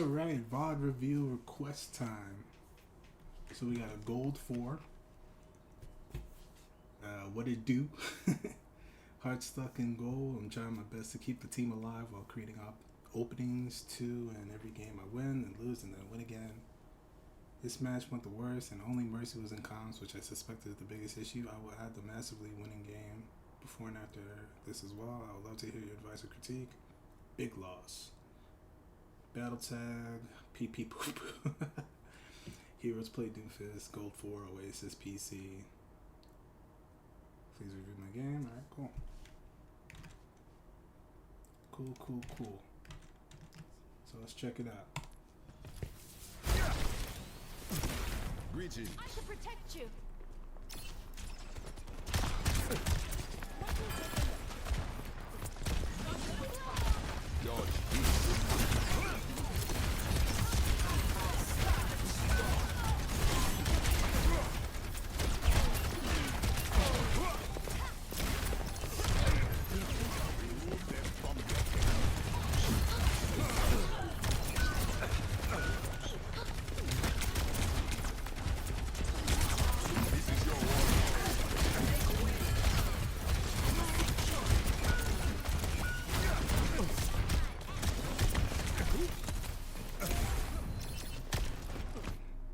Alright, VOD review request time. So we got a gold 4. What it do? Heart stuck in goal. I'm trying my best to keep the team alive while creating openings too, and every game I win and lose and then win again. This match went the worst and only Mercy was in comms, which I suspected is the biggest issue. I will add the massively winning game before and after this as well. I would love to hear your advice or critique. Big loss. Battle tag, PP poo poo. Heroes play DoomFist, Gold 4, Oasis, PC. Please review my game. Alright, cool. Cool. So let's check it out. Greetings. I should protect you. Dodge.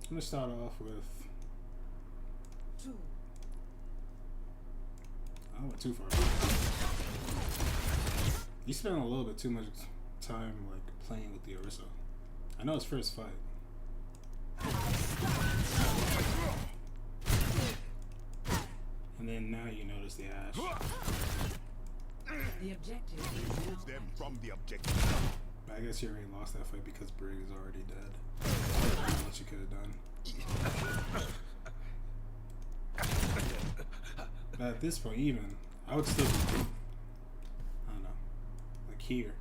I'm gonna start off with. I went too far. You spent a little bit too much time like playing with the ORISA. I know his first fight. And then now you notice the Ash. The objective is Remove them from the objective. But I guess you already lost that fight because Brig is already dead. What you could have done. But at this point, even I would still be, I don't know, like here.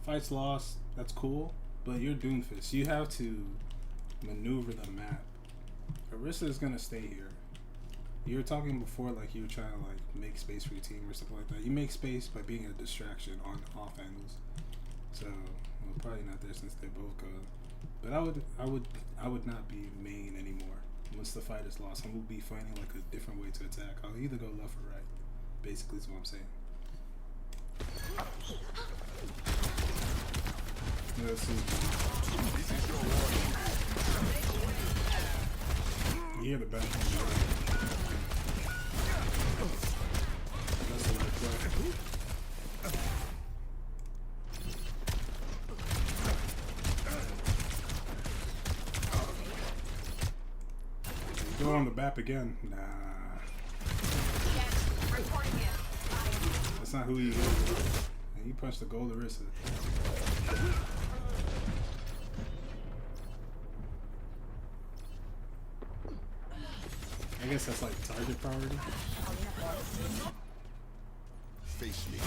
Fights lost, that's cool, but you're DoomFist. You have to maneuver the map. ORISA is gonna stay here. You were talking before like you were trying to like make space for your team or something like that. You make space by being a distraction on off angles. So well, probably not there since they both go. But I would not be main anymore. Once the fight is lost, I will be finding like a different way to attack. I'll either go left or right. Basically is what I'm saying. Let's see. You hear the back. That's the right play. Go on the BAP again. Nah. That's not who you is. You punched the gold ORISA. I guess that's like target priority. Face me.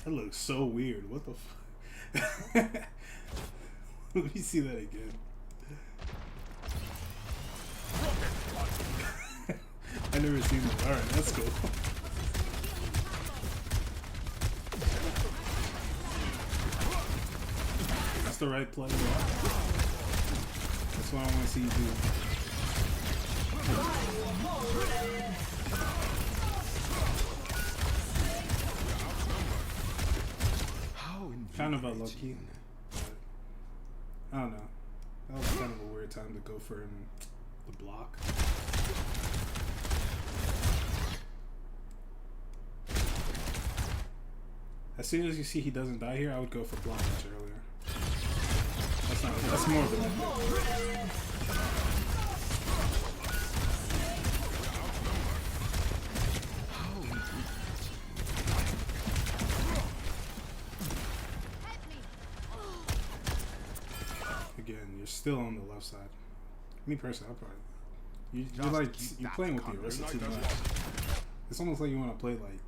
That looks so weird. What the fuck? Let me see that again. I never seen that. Alright, that's cool. That's the right play. That's what I want to see you do. Kind of unlucky. I don't know. That was kind of a weird time to go for the block. As soon as you see he doesn't die here, I would go for block much earlier. That's more of an Again, you're still on the left side. Me personally, I'll probably. You're playing with the ORISA too much. It's almost like you want to play like.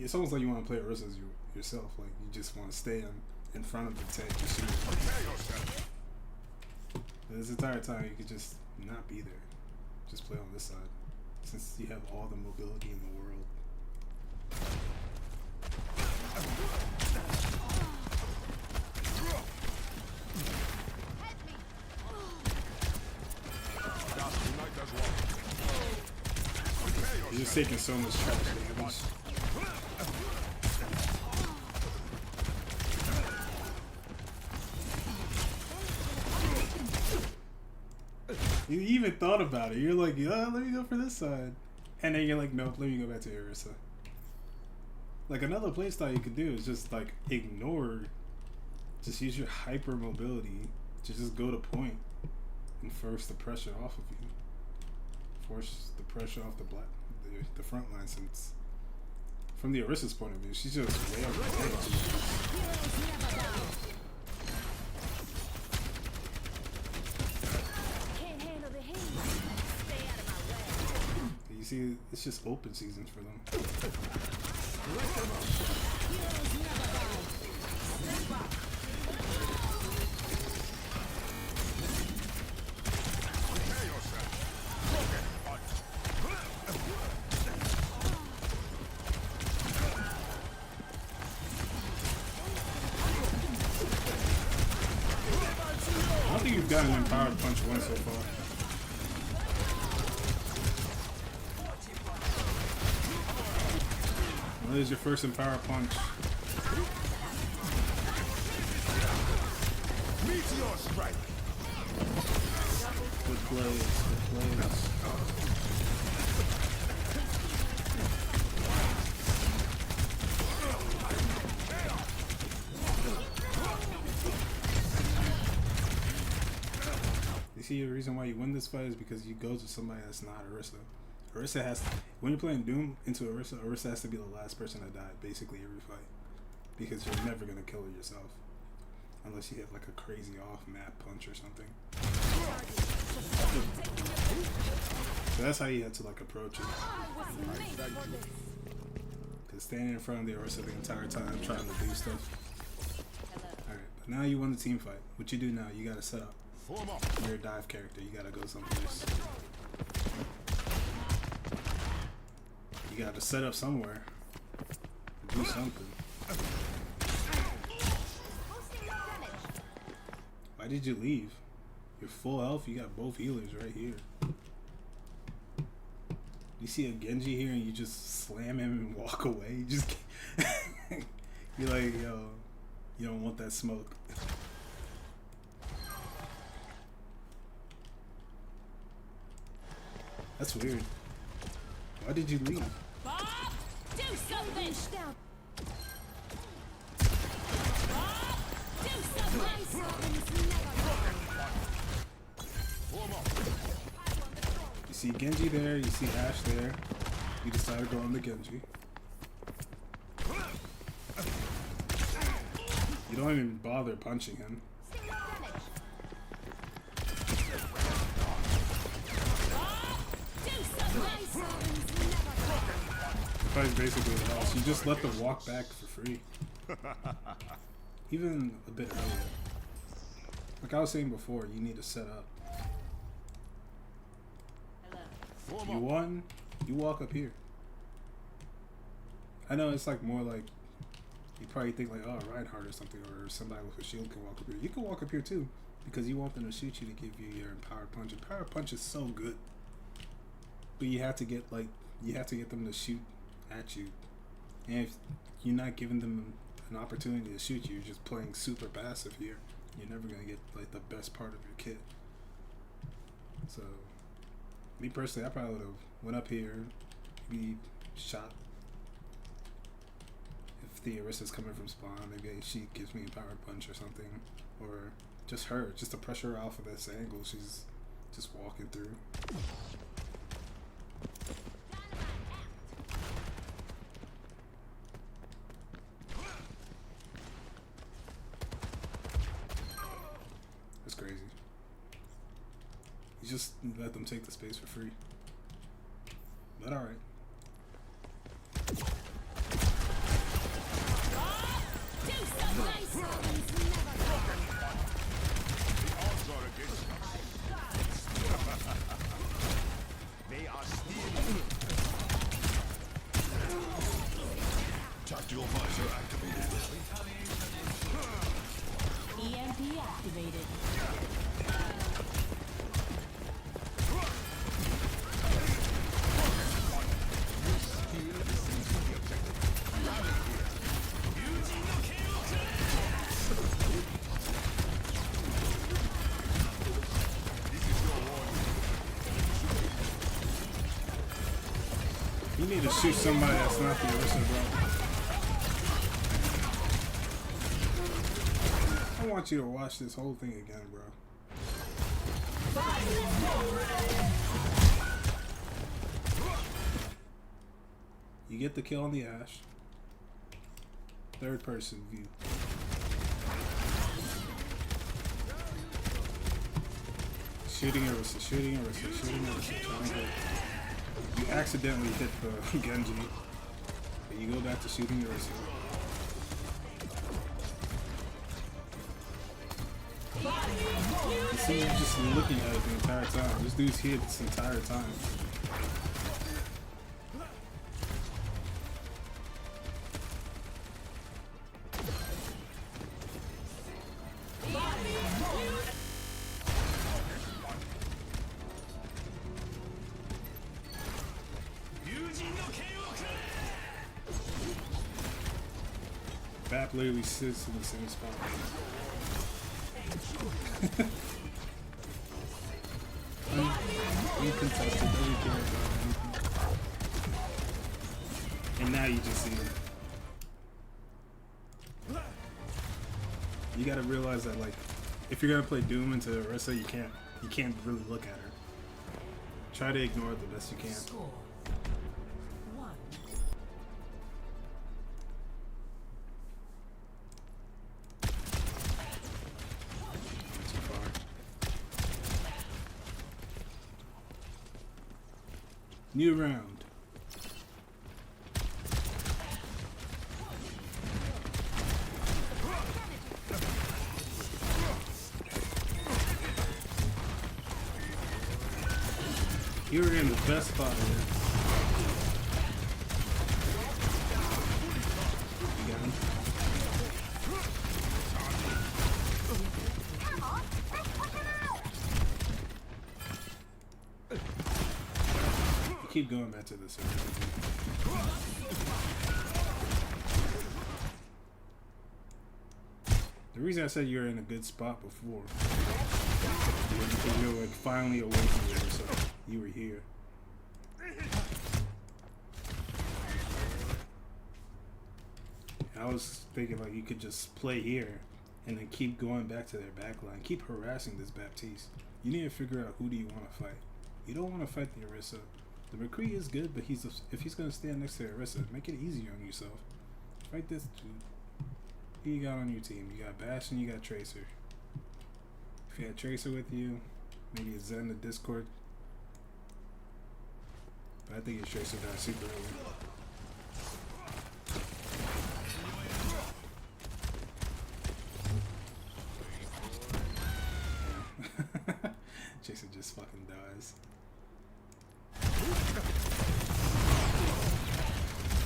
It's almost like you want to play ORISA as yourself. Like you just want to stay in front of the tank and shoot. This entire time you could just not be there. Just play on this side. Since you have all the mobility in the world. You're just taking so much trash damage. You even thought about it. You're like, yeah, let me go for this side. And then you're like, nope, let me go back to ORISA. Like, another playstyle you could do is just, like, ignore. Just use your hyper mobility to just go to point and force the pressure off of you. Force the pressure off the front line, since from the ORISA's point of view, she's just way up the edge. You see, it's just open seasons for them. I don't think you've gotten an empowered punch once so far. Well, there's your first empower punch. Meteor strike. Good plays, good plays. You see, the reason why you win this fight is because you go to somebody that's not ORISA. ORISA has to, when you're playing Doom into ORISA, ORISA has to be the last person to die basically every fight, because you're never gonna kill her yourself unless you hit like a crazy off map punch or something. So that's how you have to like approach it. Because standing in front of the ORISA the entire time trying to do stuff. All right, but now you won the team fight. What you do now? You gotta set up. You're a dive character. You gotta go someplace. You gotta set up somewhere. Do something. Why did you leave? You're full health. You got both healers right here. You see a Genji here and you just slam him and walk away. You just you're like, yo, you don't want that smoke. That's weird. Why did you leave? Bob, do something! Bob, do something! You see Genji there, you see Ash there. You decide to go on the Genji. You don't even bother punching him. The fight's basically a loss. You just let them walk back for free. Even a bit earlier. Like I was saying before, you need to set up. You won, you walk up here. I know it's like more like, you probably think like, oh, Reinhardt or something, or somebody with a shield can walk up here. You can walk up here too, because you want them to shoot you to give you your empowered punch. Empowered punch is so good. But you have to get like, you have to get them to shoot at you. And if you're not giving them an opportunity to shoot you, you're just playing super passive here. You're never gonna get like the best part of your kit. So, me personally, I probably would have went up here, maybe shot. If the ORISA's coming from spawn, maybe she gives me a power punch or something, or just her, just to pressure her off of this angle. She's just walking through. That's crazy. You just let them take the space for free. But alright. The odds are against us. deactivated. You need to shoot somebody that's not the ORISA, bro. I want you to watch this whole thing again, bro. You get the kill on the Ash. Third person view. Shooting ORISA, shooting ORISA, shooting ORISA, trying to hit. You accidentally hit the Genji, but you go back to shooting ORISA. You see, you're just looking at it the entire time. This dude's here this entire time. Bap literally sits in the same spot. Uncontested, doesn't care about anything. And now you just see him. You gotta realize that, like, if you're gonna play Doom into ORISA, you can't really look at her. Try to ignore it the best you can. Score 1. Too far. New round. You were in the best spot here. You got him. You keep going back to this. The reason I said you were in a good spot before was because you were like finally away from it, so you were here. I was thinking like you could just play here and then keep going back to their backline, keep harassing this Baptiste. You need to figure out who do you want to fight. You don't want to fight the ORISA. The McCree is good, but if he's gonna stand next to the ORISA, make it easier on yourself. Fight this dude. Who you got on your team? You got Bash and you got Tracer. If you had Tracer with you, maybe it's Zen the Discord. But I think it's Tracer died super early. Tracer just fucking dies.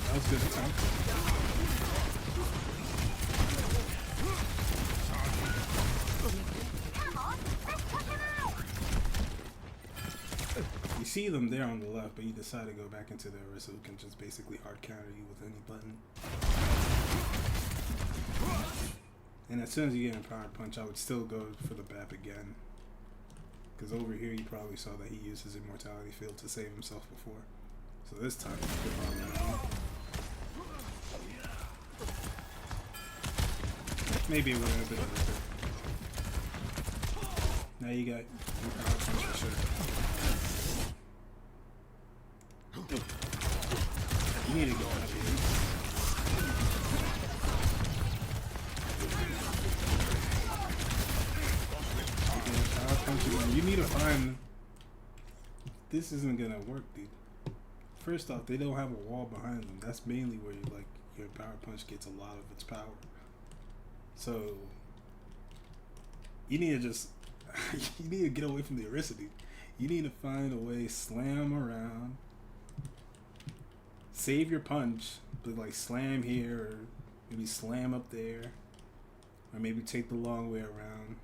That was good attempt. You see them there on the left, but you decide to go back into the ORISA who can just basically hard counter you with any button. And as soon as you get a power punch, I would still go for the BAP again. Because over here you probably saw that he used his immortality field to save himself before. So this time, maybe it would have been better. Now you got your power punch for sure. You need to go up here. You need to find. This isn't gonna work, dude. First off, they don't have a wall behind them. That's mainly where your power punch gets a lot of its power. So you need to just you need to get away from the ORISA, dude. You need to find a way, slam around, save your punch, but like slam here or maybe slam up there. Or maybe take the long way around.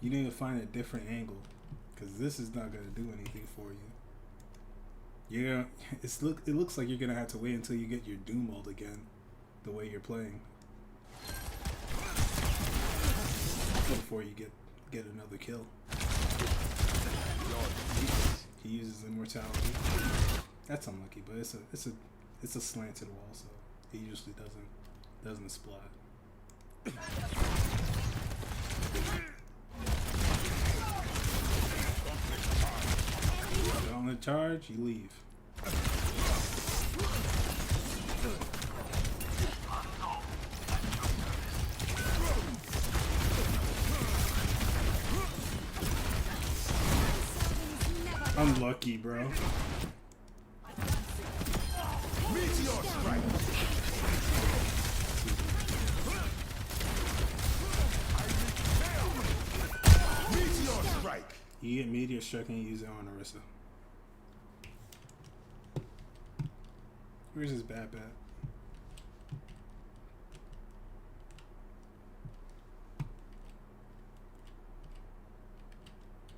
You need to find a different angle, because this is not gonna do anything for you. You're gonna, it looks like you're gonna have to wait until you get your Doom ult again, the way you're playing, before you get another kill. He uses immortality. That's unlucky, but it's a slanted wall, so he usually doesn't splat. On the charge, you leave. Unlucky, bro. Meteor strike. Meteor strike. You get meteor strike and you use it on ORISA. Where's his bat at?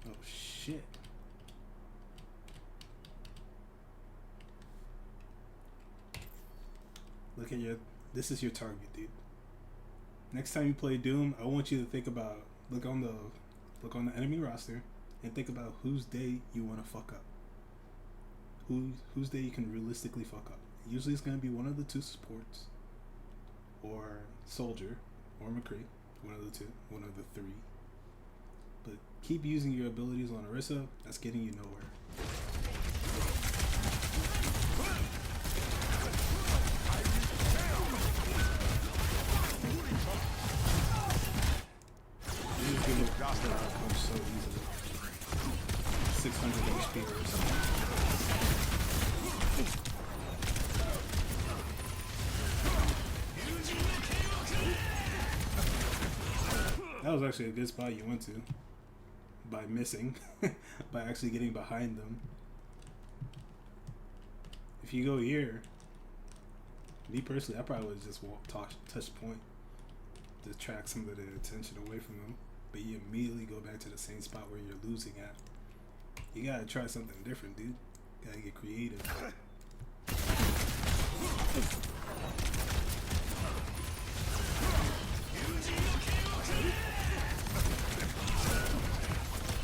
Oh shit. Look at this is your target, dude. Next time you play Doom, I want you to think about, look on the enemy roster and think about whose day you want to fuck up. Whose day you can realistically fuck up. Usually it's going to be one of the two supports, or Soldier, or McCree. One of the two, one of the three. But keep using your abilities on ORISA. That's getting you nowhere. So easily. 600 HP or something. That was actually a good spot you went to. By missing. By actually getting behind them. If you go here, me personally, I probably would just touch point to attract some of the attention away from them. But you immediately go back to the same spot where you're losing at. You gotta try something different, dude. Gotta get creative.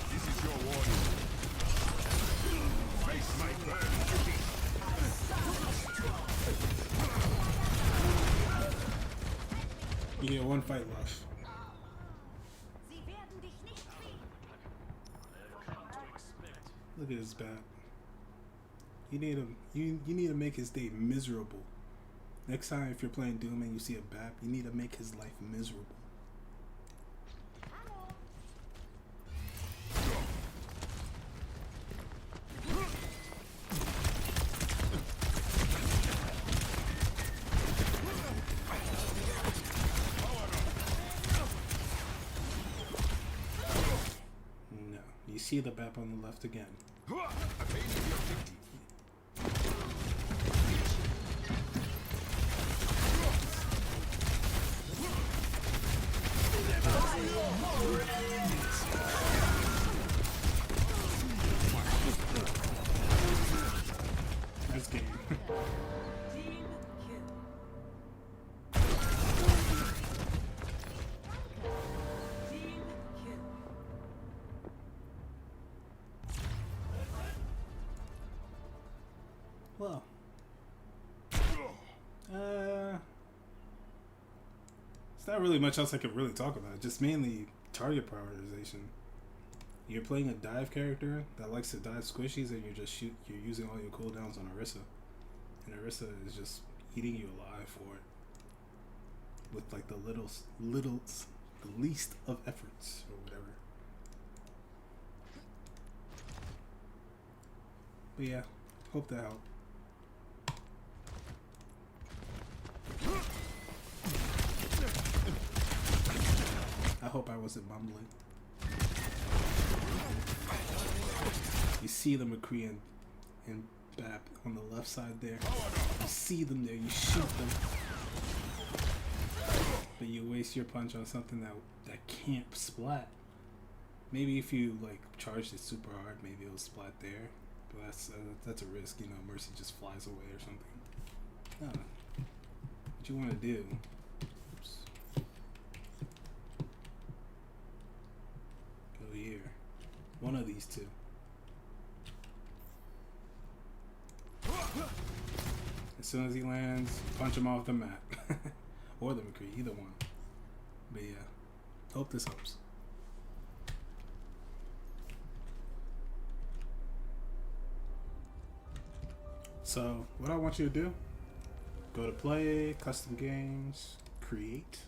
This is your warning. Face my burn. You get one fight left. Look at his bat. You need to make his day miserable. Next time if you're playing Doom and you see a bat, you need to make his life miserable. No. You see the bat on the left again. That's game. Team kill. Team kill. Well. It's not really much else I could really talk about. Just mainly target prioritization. You're playing a dive character that likes to dive squishies, and you're using all your cooldowns on ORISA. And ORISA is just eating you alive for it. With like the least of efforts or whatever. But yeah, hope that helped. I hope I wasn't mumbling. You see the McCree and Bap on the left side there. You see them there, you shoot them. but you waste your punch on something that can't splat. Maybe if you like charged it super hard, maybe it'll splat there. But that's a risk, you know. Mercy just flies away or something. What you want to do? Oops. Go here. One of these two. As soon as he lands, punch him off the map. Or the McCree, either one. But yeah, hope this helps. So, what I want you to do, go to play, custom games, create,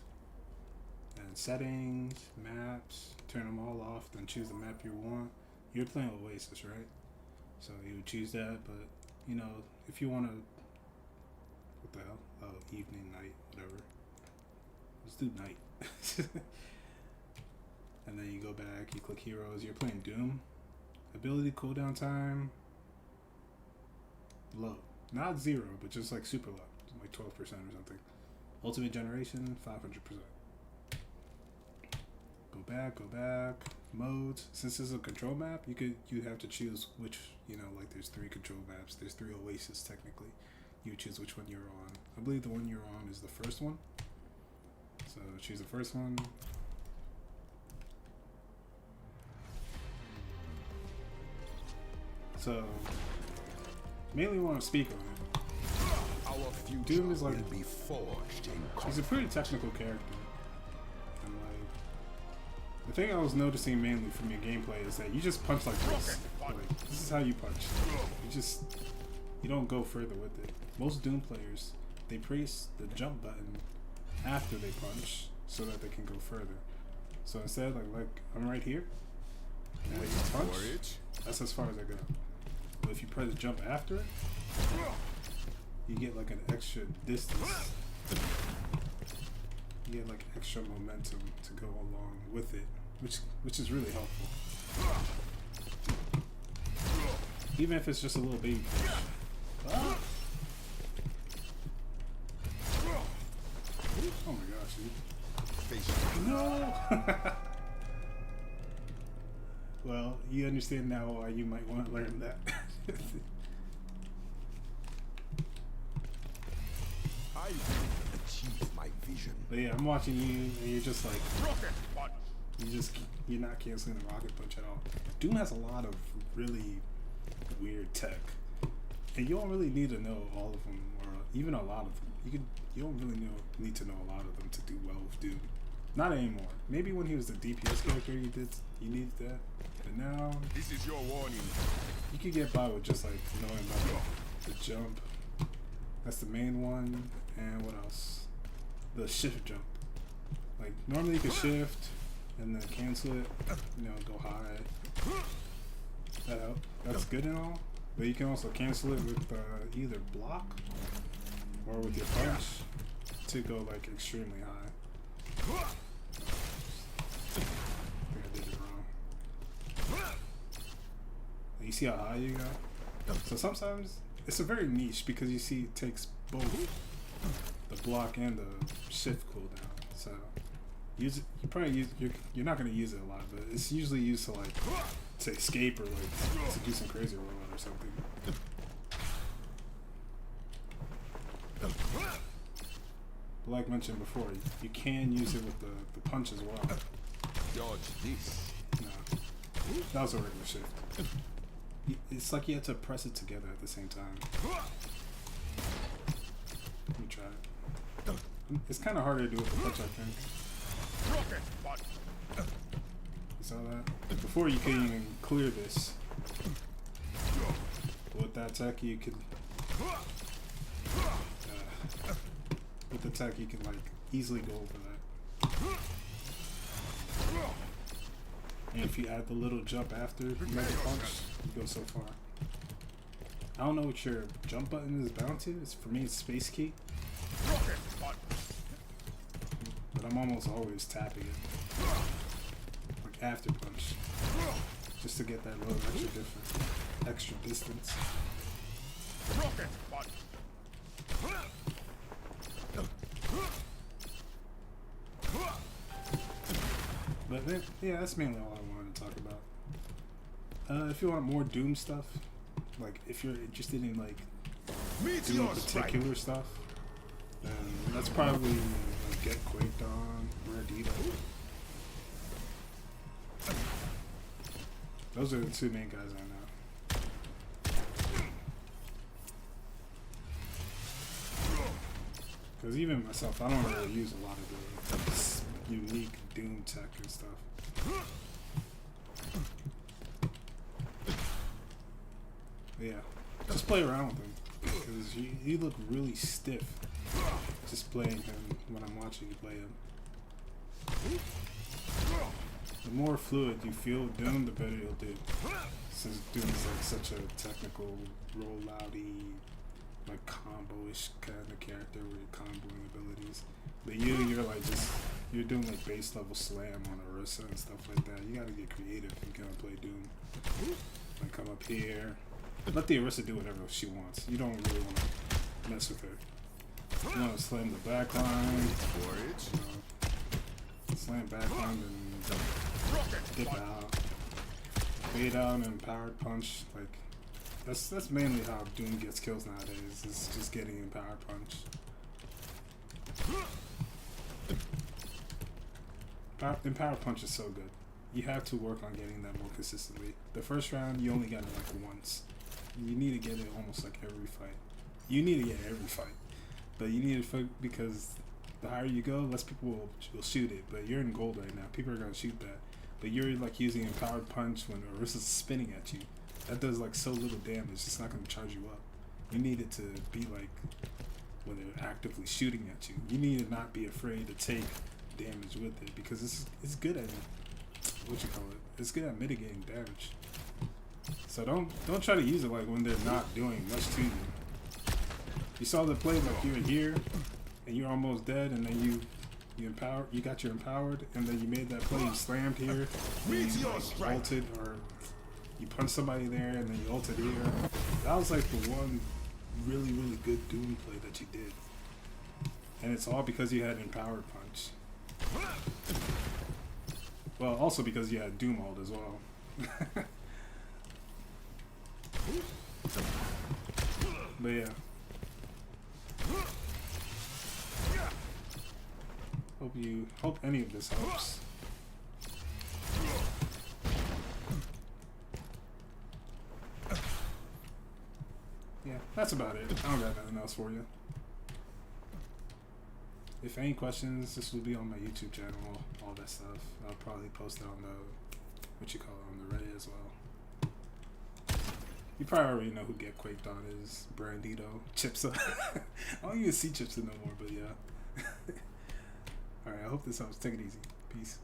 and settings, maps, turn them all off, then choose the map you want. You're playing Oasis, right? So you would choose that, but, you know, if you want to, what the hell? Oh, evening, night, whatever. Let's do night. And then you go back, you click heroes, you're playing Doom. Ability cooldown time, low. Not 0, but just like super low. Like 12% or something. Ultimate generation, 500%. Go back. Modes. Since this is a control map, you have to choose which, you know, like there's 3 control maps. There's 3 Oasis technically. You choose which one you're on. I believe the one you're on is the first one. So choose the first one. So mainly want to speak on it. Our future Doom is like, will be forged in he's a pretty technical character. And like, the thing I was noticing mainly from your gameplay is that you just punch like this. Like, this is how you punch. You don't go further with it. Most Doom players, they press the jump button after they punch so that they can go further. So instead, like I'm right here, and I just punch. That's as far as I go. But if you press jump after it, you get like an extra distance. You get like extra momentum to go along with it, which is really helpful. Even if it's just a little baby punch. Ah! Oh my gosh, dude. No! Well, you understand now why you might want to learn that. I will achieve my vision. But yeah, I'm watching you, and you're just like, Rocket punch. you're not canceling the rocket punch at all. Doom has a lot of really weird tech, and you don't really need to know all of them, or even a lot of them. You don't really need to know a lot of them to do well with Doom. Not anymore. Maybe when he was the DPS character, you needed that. But now, This is your warning. you could get by with just like knowing about the jump. That's the main one. And what else? The shift jump. Like normally you can shift and then cancel it. You know, go high. That help. That's good and all. But you can also cancel it with either block or with your punch to go like extremely high. I think I did it wrong. You see how high you got? So sometimes it's a very niche because you see it takes both the block and the shift cooldown. So use it. You're not gonna use it a lot, but it's usually used to like to escape or like to do some crazy rollout or something. But like mentioned before, you can use it with the punch as well. Dodge this. No, that was a regular shift. It's like you have to press it together at the same time. Let me try it. It's kind of harder to do with the punch, I think. Rocket punch. You saw that? Before you can even clear this. With that tech, you could. With the tech, you can like easily go over that. And if you add the little jump after you make a punch, you go so far. I don't know what your jump button is bound to. For me, it's space key. Rocket punch. But I'm almost always tapping it. Like after punch. Just to get that little extra distance. Rocket punch. Yeah, that's mainly all I wanted to talk about. If you want more Doom stuff, like if you're interested in like Doom Meteor strike. particular stuff, then that's probably like Get Quaked On, Radita. Those are the two main guys I know. Because even myself, I don't really use a lot of the unique Doom tech and stuff. Yeah, just play around with him because you look really stiff just playing him when I'm watching you play him. The more fluid you feel Doom, the better you'll do. Since Doom is like such a technical, rollouty, like combo-ish kind of character with your comboing abilities. But you're like you're doing like base level slam on ORISA and stuff like that. You gotta get creative if you're gonna play Doom. Like come up here. Let the ORISA do whatever she wants. You don't really want to mess with her. You want to slam the backline. Slam backline and dip out. Fade out and powered punch. Like that's mainly how Doom gets kills nowadays. Is just getting empowered punch. Empowered punch is so good. You have to work on getting that more consistently. The first round you only got it like once. You need to get it almost like every fight. You need to get it every fight, but you need to fight because the higher you go, less people will shoot it. But you're in gold right now. People are gonna shoot that. But you're like using empowered punch when Orisa's spinning at you. That does like so little damage. It's not gonna charge you up. You need it to be like when they're actively shooting at you. You need to not be afraid to take damage with it because it's good at what you call it. It's good at mitigating damage. So don't try to use it like when they're not doing much to you. You saw the play like you were here and you're almost dead, and then you got your empowered, and then you made that play. You slammed here, and you like, ulted, or you punched somebody there, and then you ulted here. That was like the one really good Doom play that you did, and it's all because you had empowered punch. Well, also because you had Doom ult as well. But yeah. Hope any of this helps. Yeah, that's about it. I don't got nothing else for you. If any questions, this will be on my YouTube channel, all that stuff. I'll probably post it on the, on the Reddit as well. You probably already know who Get Quaked On is. Brandito. Chipsa. I don't even see Chipsa no more, but yeah. Alright, I hope this helps. Take it easy. Peace.